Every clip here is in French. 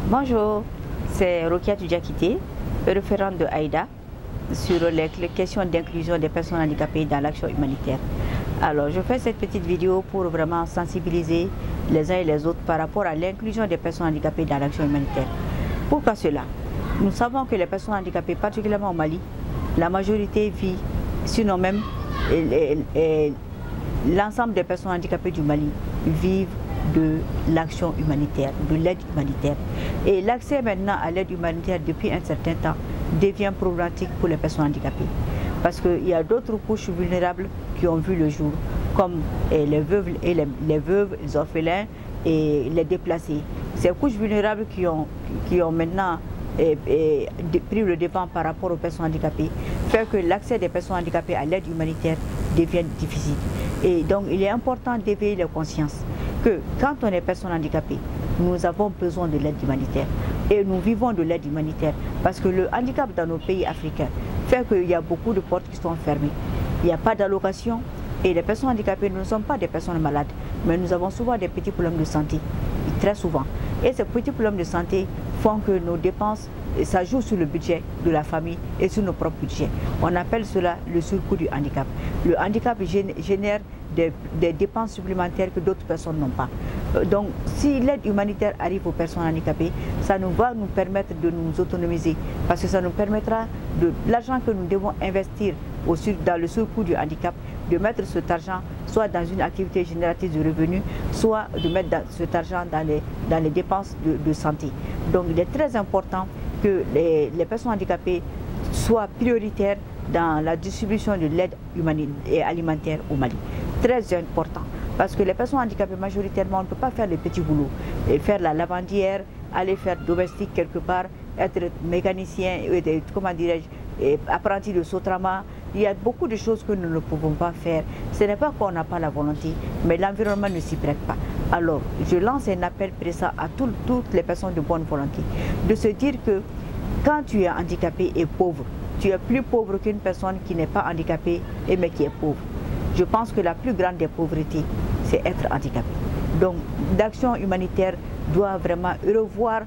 Bonjour, c'est Rokia Tudjakité, référente de AIDA sur les questions d'inclusion des personnes handicapées dans l'action humanitaire. Alors, je fais cette petite vidéo pour vraiment sensibiliser les uns et les autres par rapport à l'inclusion des personnes handicapées dans l'action humanitaire. Pourquoi cela? Nous savons que les personnes handicapées, particulièrement au Mali, la majorité vit, sinon même l'ensemble des personnes handicapées du Mali vivent de l'action humanitaire, de l'aide humanitaire. Et l'accès maintenant à l'aide humanitaire depuis un certain temps devient problématique pour les personnes handicapées. Parce qu'il y a d'autres couches vulnérables qui ont vu le jour, comme les veuves, les orphelins et les déplacés. Ces couches vulnérables qui ont maintenant pris le devant par rapport aux personnes handicapées fait que l'accès des personnes handicapées à l'aide humanitaire devient difficile. Et donc il est important d'éveiller les consciences que quand on est personne handicapée, nous avons besoin de l'aide humanitaire. Et nous vivons de l'aide humanitaire parce que le handicap dans nos pays africains fait qu'il y a beaucoup de portes qui sont fermées. Il n'y a pas d'allocation et les personnes handicapées ne sont pas des personnes malades, mais nous avons souvent des petits problèmes de santé, très souvent. Et ces petits problèmes de santé font que nos dépenses, ça joue sur le budget de la famille et sur nos propres budgets. On appelle cela le surcoût du handicap. Le handicap génère des dépenses supplémentaires que d'autres personnes n'ont pas. Donc, si l'aide humanitaire arrive aux personnes handicapées, ça va nous permettre de nous autonomiser parce que ça nous permettra de l'argent que nous devons investir dans le surcoût du handicap, de mettre cet argent soit dans une activité génératrice de revenus, soit de mettre cet argent dans les dépenses de santé. Donc, il est très important que les personnes handicapées soient prioritaires dans la distribution de l'aide alimentaire au Mali. Très important. Parce que les personnes handicapées, majoritairement, on ne peut pas faire les petits boulots. Et faire la lavandière, aller faire domestique quelque part, être mécanicien, comment dirais-je, apprenti de Sotrama. Il y a beaucoup de choses que nous ne pouvons pas faire. Ce n'est pas qu'on n'a pas la volonté, mais l'environnement ne s'y prête pas. Alors, je lance un appel pressant à toutes les personnes de bonne volonté, de se dire que quand tu es handicapé et pauvre, tu es plus pauvre qu'une personne qui n'est pas handicapée mais qui est pauvre. Je pense que la plus grande des pauvretés, c'est être handicapé. Donc, l'action humanitaire doit vraiment revoir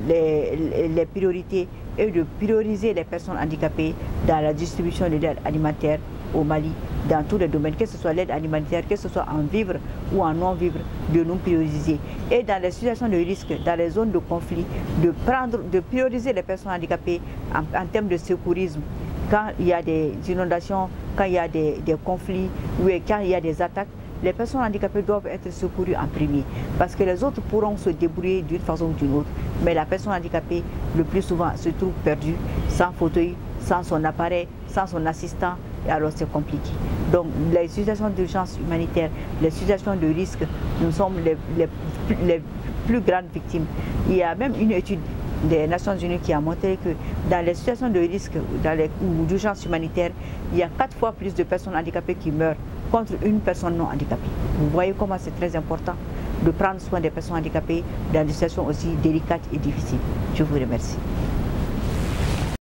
les priorités et de prioriser les personnes handicapées dans la distribution de l'aide alimentaire au Mali, dans tous les domaines, que ce soit l'aide alimentaire, que ce soit en vivre ou en non-vivre, de nous prioriser. Et dans les situations de risque, dans les zones de conflit, de prioriser les personnes handicapées en termes de secourisme. Quand il y a des inondations, quand il y a des conflits, ou quand il y a des attaques, les personnes handicapées doivent être secourues en premier. Parce que les autres pourront se débrouiller d'une façon ou d'une autre. Mais la personne handicapée, le plus souvent, se trouve perdue, sans fauteuil, sans son appareil, sans son assistant. Et alors c'est compliqué. Donc les situations d'urgence humanitaire, les situations de risque, nous sommes les plus grandes victimes. Il y a même une étude des Nations Unies qui a montré que dans les situations de risque ou d'urgence humanitaire, il y a 4 fois plus de personnes handicapées qui meurent contre une personne non handicapée. Vous voyez comment c'est très important de prendre soin des personnes handicapées dans des situations aussi délicates et difficiles. Je vous remercie.